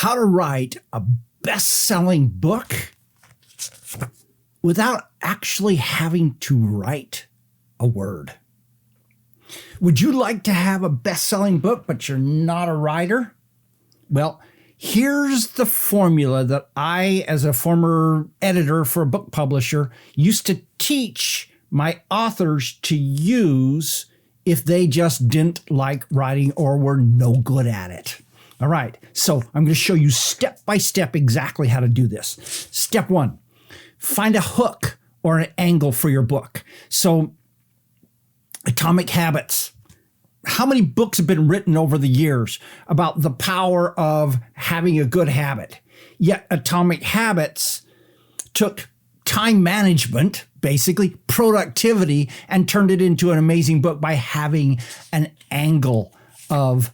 how to write a best-selling book without actually having to write a word. Would you like to have a best-selling book, but you're not a writer? Well, here's the formula that I, as a former editor for a book publisher, used to teach my authors to use if they just didn't like writing or were no good at it. All right, so I'm going to show you step by step exactly how to do this. Step one, find a hook or an angle for your book. So, Atomic Habits. How many books have been written over the years about the power of having a good habit? Yet Atomic Habits took time management, basically productivity, and turned it into an amazing book by having an angle of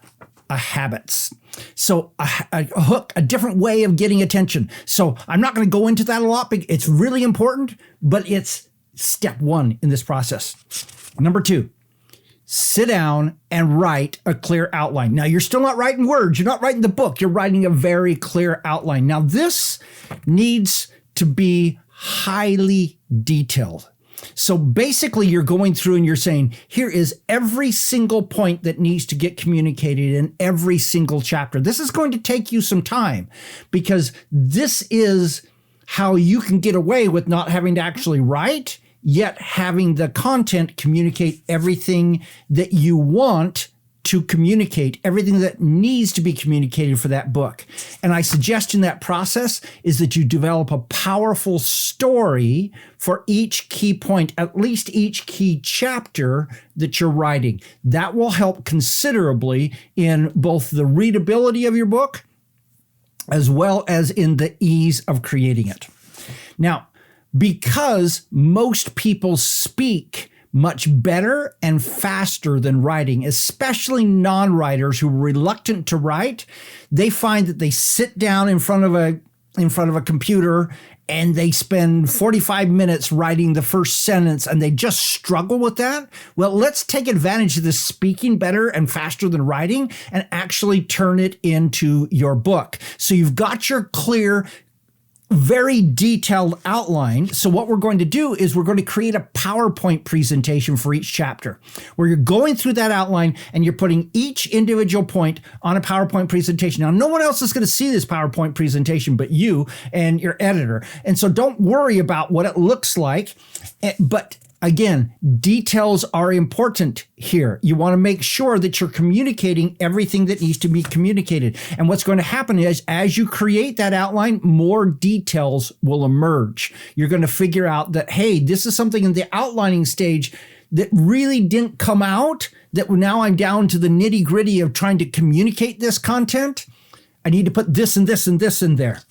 habits. So a hook, a different way of getting attention. So I'm not going to go into that a lot, but it's really important, but it's step one in this process. Number two, sit down and write a clear outline. Now, you're still not writing words. You're not writing the book. You're writing a very clear outline. Now, this needs to be highly detailed. So basically, you're going through and you're saying, here is every single point that needs to get communicated in every single chapter. This is going to take you some time because this is how you can get away with not having to actually write, yet having the content communicate everything that you want to communicate, everything that needs to be communicated for that book. And I suggest in that process is that you develop a powerful story for each key point, at least each key chapter that you're writing. That will help considerably in both the readability of your book as well as in the ease of creating it. Now, because most people speak much better and faster than writing, especially non-writers who are reluctant to write, they find that they sit down in front of a computer and they spend 45 minutes writing the first sentence and they just struggle with that. Well, let's take advantage of this speaking better and faster than writing and actually turn it into your book. So you've got your clear, very detailed outline. So what we're going to do is we're going to create a PowerPoint presentation for each chapter where you're going through that outline and you're putting each individual point on a PowerPoint presentation. Now, no one else is going to see this PowerPoint presentation but you and your editor. And so don't worry about what it looks like, but again, details are important here. You want to make sure that you're communicating everything that needs to be communicated. And what's going to happen is as you create that outline, more details will emerge. You're going to figure out that, hey, this is something in the outlining stage that really didn't come out, that now I'm down to the nitty gritty of trying to communicate this content. I need to put this and this and this in there.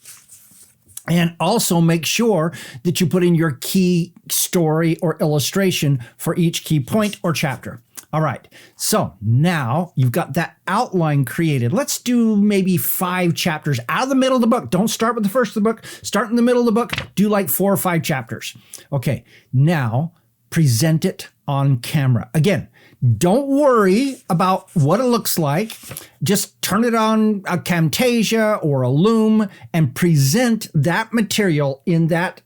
And also make sure that you put in your key story or illustration for each key point or chapter. All right, so now you've got that outline created. Let's do maybe 5 chapters out of the middle of the book. Don't start with the first of the book. Start in the middle of the book. Do like 4 or 5 chapters. Okay, now present it on camera. Again, don't worry about what it looks like. Just turn it on a Camtasia or a Loom and present that material in that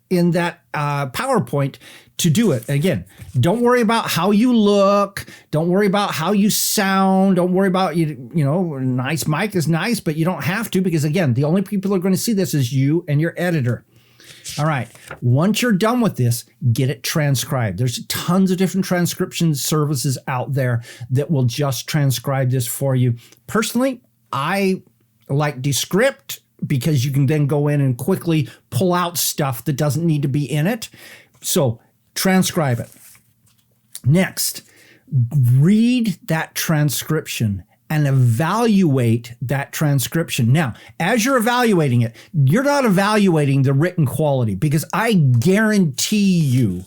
PowerPoint to do it. Again, don't worry about how you look. Don't worry about how you sound. Don't worry about, you know, a nice mic is nice, but you don't have to because, again, the only people who are going to see this is you and your editor. All right. Once you're done with this, get it transcribed. There's tons of different transcription services out there that will just transcribe this for you. Personally, I like Descript because you can then go in and quickly pull out stuff that doesn't need to be in it. So transcribe it. Next, read that transcription and evaluate that transcription. Now, as you're evaluating it, you're not evaluating the written quality because I guarantee you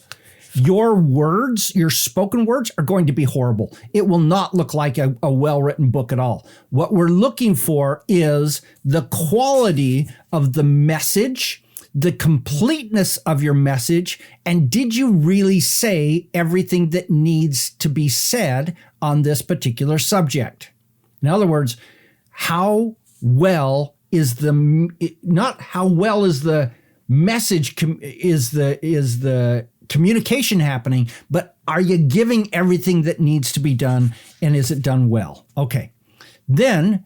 your words, your spoken words are going to be horrible. It will not look like a well-written book at all. What we're looking for is the quality of the message, the completeness of your message, and did you really say everything that needs to be said on this particular subject? In other words, how well not how well is the message, is the communication happening, but are you giving everything that needs to be done, and is it done well? Okay. Then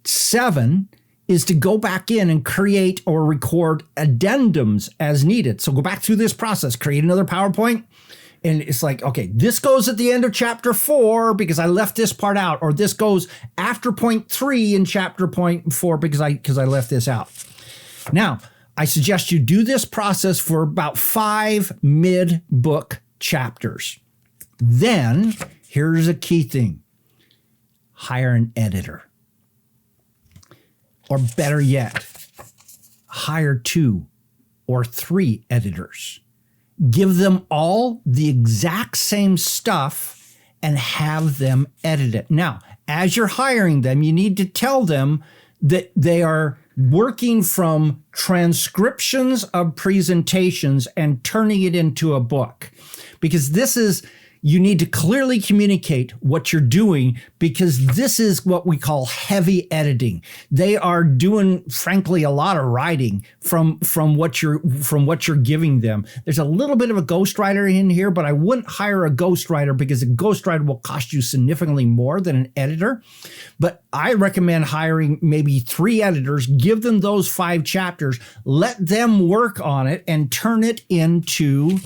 7 is to go back in and create or record addendums as needed. So go back through this process, create another PowerPoint. And it's like, okay, this goes at the end of chapter 4 because I left this part out, or this goes after point 3 in chapter point 4 because I left this out. Now, I suggest you do this process for about 5 mid-book chapters. Then, here's a key thing. Hire an editor. Or better yet, hire 2 or 3 editors. Give them all the exact same stuff and have them edit it. Now, as you're hiring them, you need to tell them that they are working from transcriptions of presentations and turning it into a book. Because you need to clearly communicate what you're doing, because this is what we call heavy editing. They are doing, frankly, a lot of writing from what you're giving them. There's a little bit of a ghostwriter in here, but I wouldn't hire a ghostwriter because a ghostwriter will cost you significantly more than an editor. But I recommend hiring maybe 3 editors, give them those 5 chapters, let them work on it and turn it into.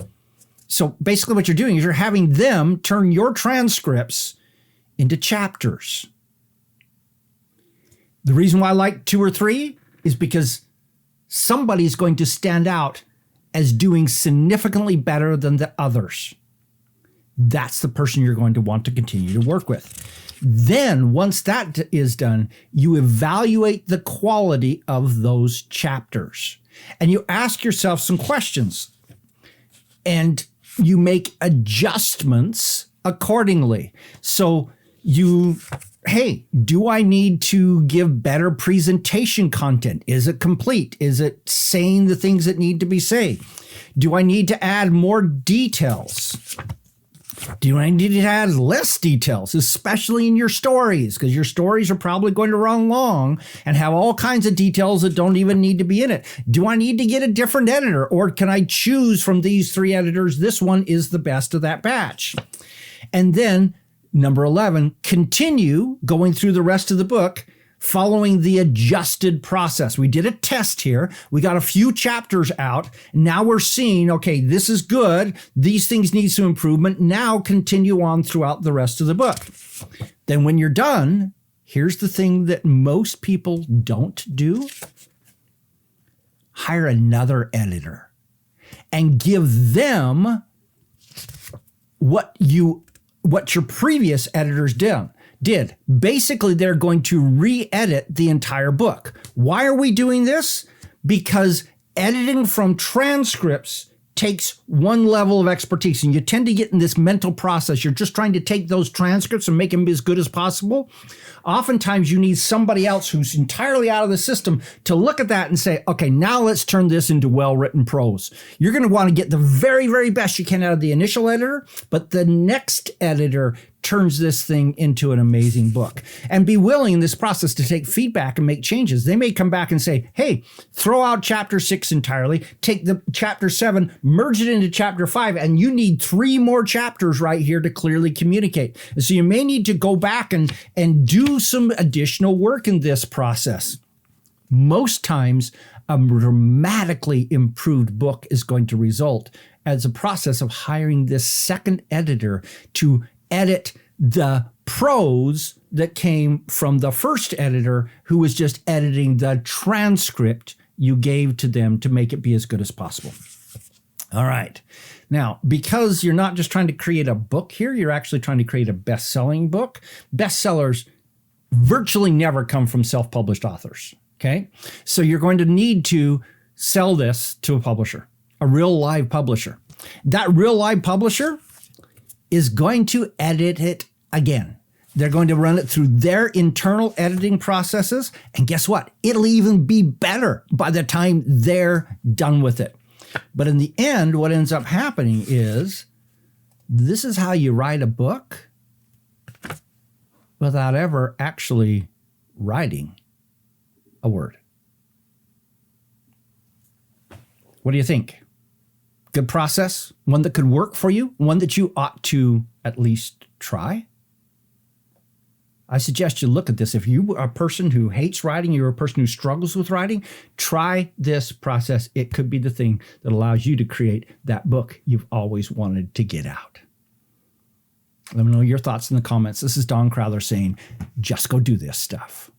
So basically what you're doing is you're having them turn your transcripts into chapters. The reason why I like 2 or 3 is because somebody's going to stand out as doing significantly better than the others. That's the person you're going to want to continue to work with. Then once that is done, you evaluate the quality of those chapters and you ask yourself some questions. And you make adjustments accordingly. So hey, do I need to give better presentation content? Is it complete? Is it saying the things that need to be said? Do I need to add more details? Do I need to add less details, especially in your stories? Because your stories are probably going to run long and have all kinds of details that don't even need to be in it. Do I need to get a different editor, or can I choose from these 3 editors? This one is the best of that batch. And then number 11, continue going through the rest of the book following the adjusted process. We did a test here. We got a few chapters out. Now we're seeing, okay, this is good. These things need some improvement. Now continue on throughout the rest of the book. Then when you're done, here's the thing that most people don't do. Hire another editor and give them what your previous editors did. Basically, they're going to re-edit the entire book. Why are we doing this? Because editing from transcripts takes one level of expertise, and you tend to get in this mental process. You're just trying to take those transcripts and make them as good as possible. Oftentimes, you need somebody else who's entirely out of the system to look at that and say, okay, now let's turn this into well-written prose. You're going to want to get the very, very best you can out of the initial editor, but the next editor turns this thing into an amazing book. And be willing in this process to take feedback and make changes. They may come back and say, hey, throw out chapter 6 entirely, take the chapter 7, merge it into chapter 5, and you need 3 more chapters right here to clearly communicate. And so you may need to go back and do some additional work in this process. Most times, a dramatically improved book is going to result as a process of hiring this second editor to edit the prose that came from the first editor, who was just editing the transcript you gave to them to make it be as good as possible. All right. Now, because you're not just trying to create a book here, you're actually trying to create a best-selling book. Bestsellers virtually never come from self-published authors. Okay. So you're going to need to sell this to a publisher, a real live publisher. That real live publisher is going to edit it again. They're going to run it through their internal editing processes. And guess what? It'll even be better by the time they're done with it. But in the end, what ends up happening is this is how you write a book without ever actually writing a word. What do you think? Good process? One that could work for you? One that you ought to at least try? I suggest you look at this. If you are a person who hates writing, you're a person who struggles with writing, try this process. It could be the thing that allows you to create that book you've always wanted to get out. Let me know your thoughts in the comments. This is Don Crowther saying, just go do this stuff.